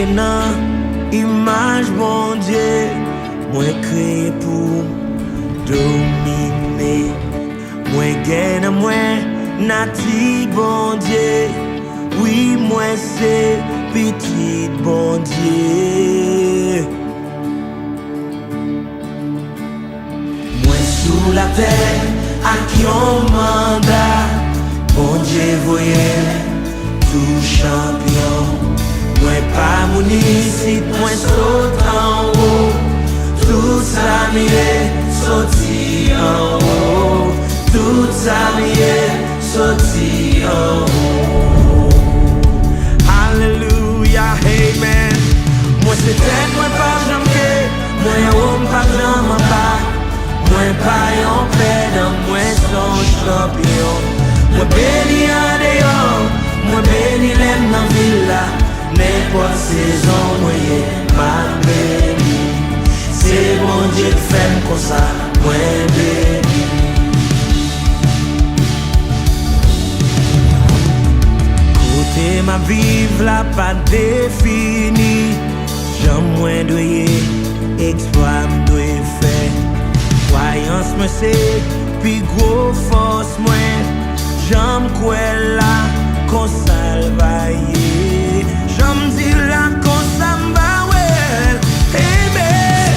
créé dans image bon Dieu, moi créé pour dominer. Moi gagne moi nati bon Dieu, oui moi c'est petit bon Dieu. Moi sous la terre à qui on mandat, bon Dieu voyait tout champion. Moi pas mon ici, moi saute en haut, tout ça m'est sorti en haut, tout ça m'est sorti en haut. Alléluia, amen. Moi c'est tête, moi pas jamais, moi homme pas jamais pas, moi pas en peine, moi son champion. Moi béni en dehors, moi béni l'aime dans villa, n'importe saison, moi ma béni. C'est bon Dieu qui fait comme ça, moi béni. Côté ma vive la pas définie, j'aime moins doyer, exploit m'doyer fait. Croyance me c'est, puis gros force moins, j'aime quoi là, qu'on salvaille. J'aime dire là, qu'on s'emballe, amen.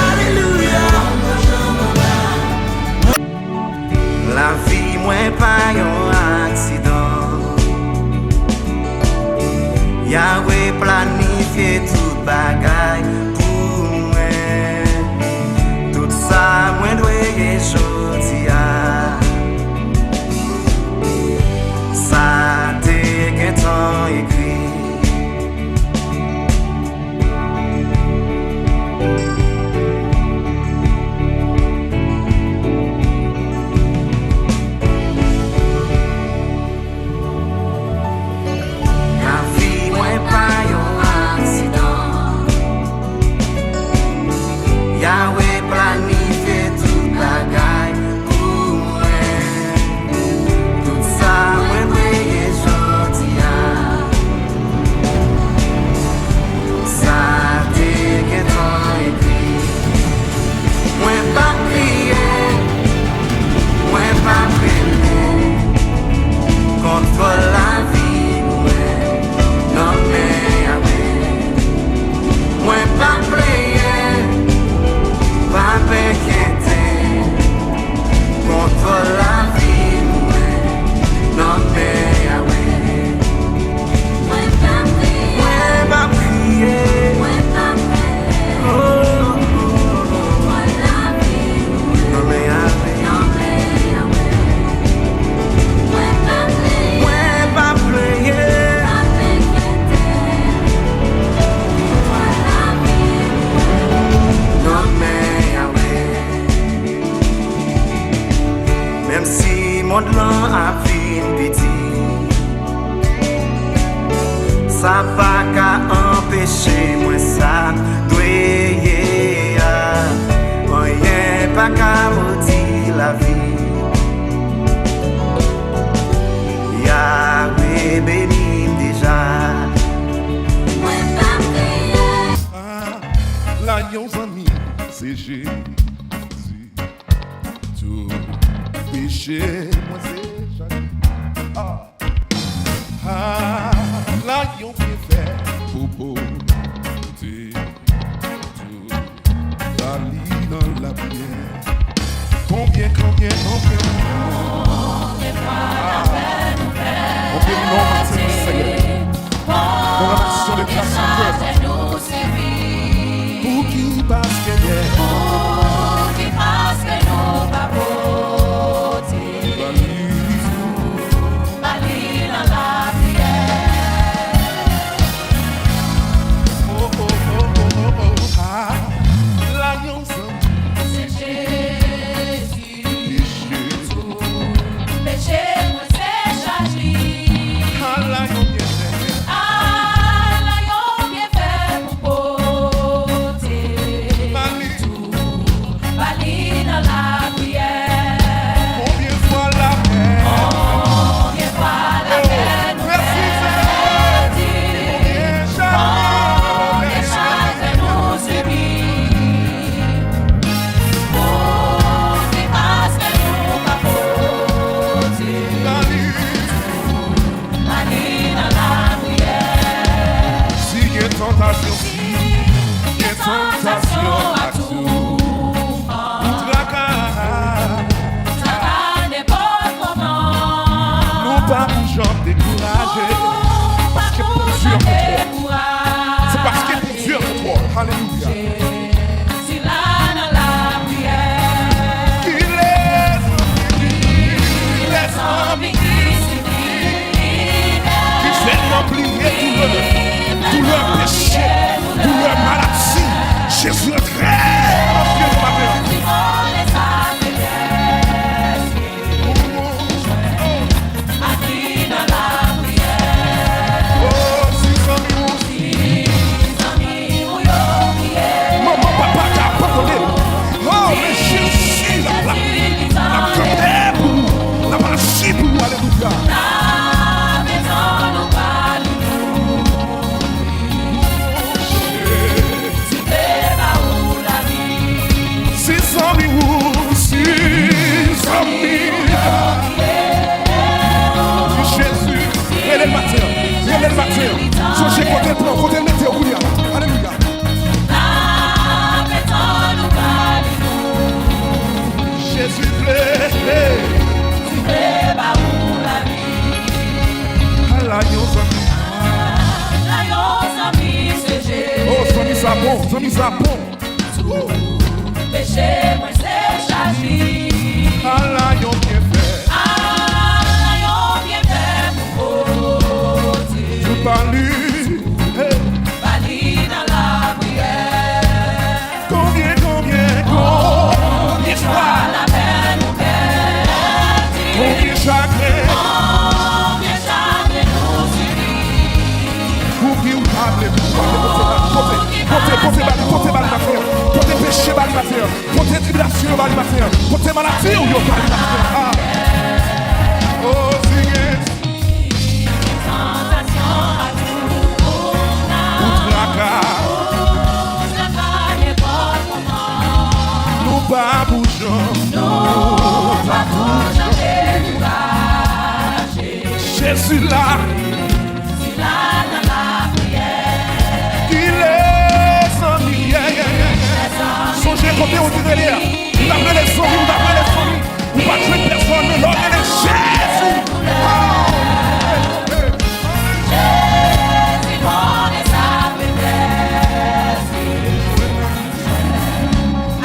Alléluia. La vie, moi, pas un accident. Yahweh planifié toute bagaille pour moi. Tout ça, moi, dois y choisir. Ça t'est qu'un temps écrit. Yahweh planifié toute bagaille pour moi. Tout ça, moi, briller gentil. Ça, t'es qu'un temps écrit. Moi, pas prier, moi, pas prier. Contre la vie, moi, non, mais Yahweh. Moi, pas prier. Pas m'inquiéter contre la vie, non mais Yahweh. Moi pas prier, moi pas prier, oh, pour la vie, non mais Yahweh, non mais Yahweh. Moi pas prier, pas m'inquiéter pour la vie, non mais même si mon plan a fin petit, ça pas qu'à empêcher moi ça doyer, rien pas qu'à maudire la vie. Yahweh béni déjà. Là yon zami, c'est Jésus. Tout péché, moi c'est Jésus. Là yon bien fait pour porter tout la lie dans la pierre. Combien non, Martin, Seigneur. Dans la nation de classe pour qui parce que nous pas voter, bali dans la prière. L'alliance, C'est Jésus, le matin. Songez côté le plan, côté le météo. Alléluia. Jésus plaît. L'agneau oh, Samy ça bon, Samy ça bon. Péché, moi c'est chargé. L'agneau bien fait. L'agneau bien fait pour côté. Je parle. Bali dans la prière. Combien Sois la peine ou perdue. combien chagrin. Combien chagrin nous subit. Pour qui vous parlez, côté mal matin, côté péché mal matin, côté tribulation mal matin, côté maladie ou mal matin. Oh, Seigneur. Tentation à tout. Outraka, N'importe comment. nous pas bougeons. Nous pas bougeons découragés. Jésus là, Si là dans la prière. il est sans milliers. Songez côté au dit de l'air. Vous appelez les souris, vous pas tuer personne, mais l'homme est Jésus. Jésus connaît sa faiblesse.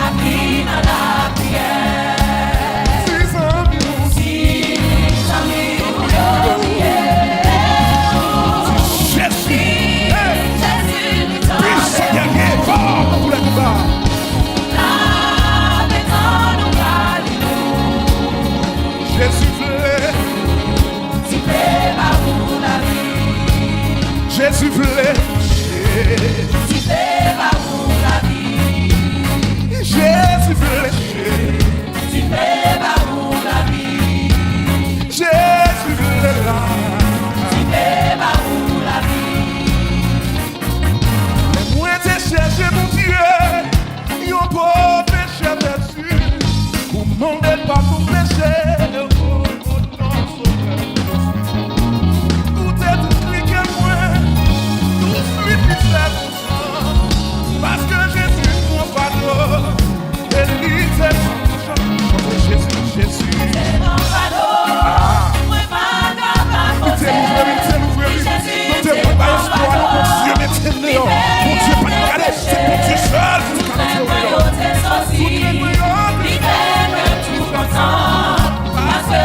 Appris dans la prière. Six ans, Si amis nous prière. Jésus. Jésus nous tend Puis c'est gagné, fort pour la plupart. la maison nous valide. Jésus voulait, Si fait pas pour la vie. Jésus voulait, Si fait pas pour la vie. Jésus voulait, Si fait pas pour la vie. Jésus voulait là. Si fait pas pour la vie. Moi t'ai cherché mon Dieu, yon pas péché dessus. Vous demandez pas mon péché, tout est expliqué moi, tout suit puis c'est mon sang. Parce que Jésus mon pardon, et lui c'est son Jésus, Jésus. C'est non cadeau. Moi pas capable de Mettez l'ouvrir, mettez pas espoir, mon Dieu, mettez-le. Mon Dieu, pas de regarder, c'est mon Dieu seul. Tout est sorti. Libère tout content. Parce que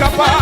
Hallelujah.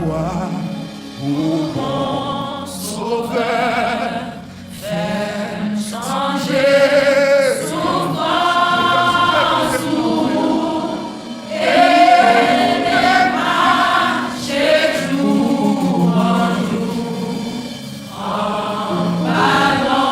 gloire. Oh mon Sauveur, fais changer souvent sous et marcher jour en jour en ballon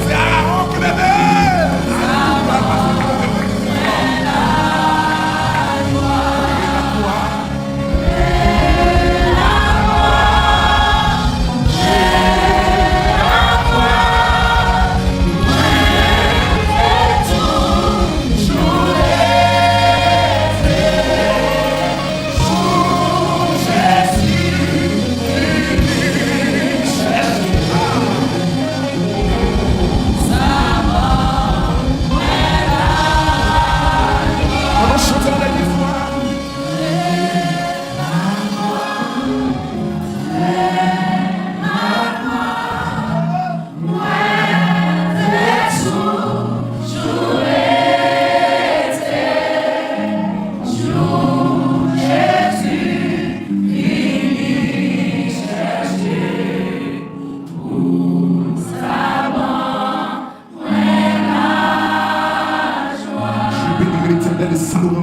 c'est Aaron qui m'aide.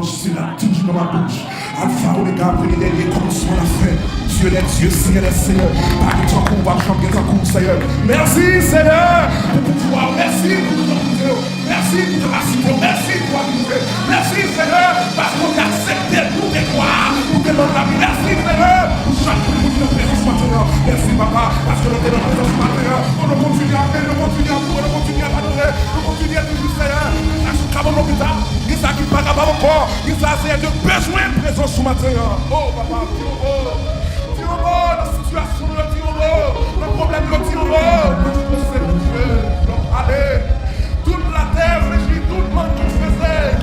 C'est la touche dans ma bouche. Alpha, Omega, premier dernier, commencement la fin. Dieu des dieux, Seigneur des seigneurs. Pas de temps qu'on va chanter ton coup, Seigneur. Merci, Seigneur, pour pouvoir. Merci pour ton vidéo. Merci pour ta capacité. Merci pour ta vie. Merci, Seigneur, parce qu'on a accepté pour tes croire, pour tes bonnes amis. Merci, Seigneur, pour chaque jour de notre présence maintenant. Merci, Papa, parce que nous sommes dans notre présence maintenant. On continue à faire, on continue à louer, on continue à adorer, on continue à toujours, Seigneur. Comment on peut ça? Il ça qui pas capable encore. Il ça c'est de besoin de présence ce matin. Oh papa, tire en bas, la situation de tire en bas, le problème de tire en bas. Allez, toute la terre réjouit, tout le monde qui faisait.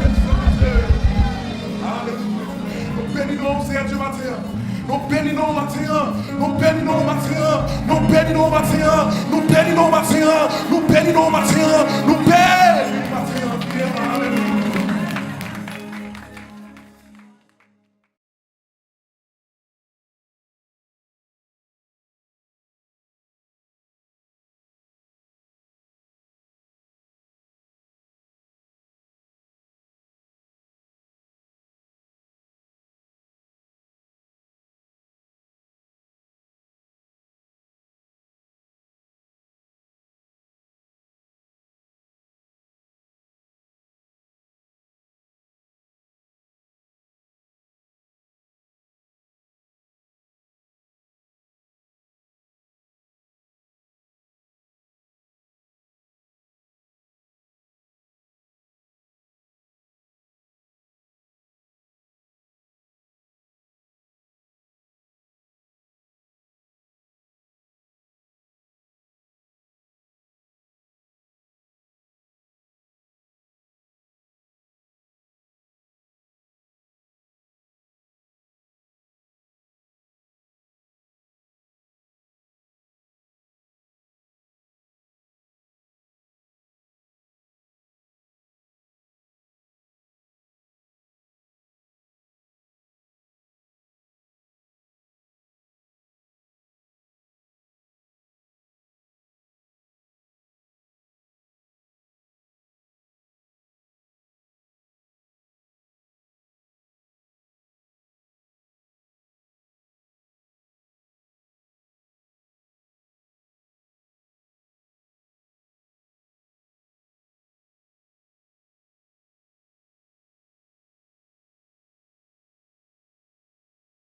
Alléluia. Nous bénissons Seigneur du matin. Nous bénissons matin. Nous bénissons matin. Nous bénissons matin. Nous bénissons matin. Nous bénissons matin.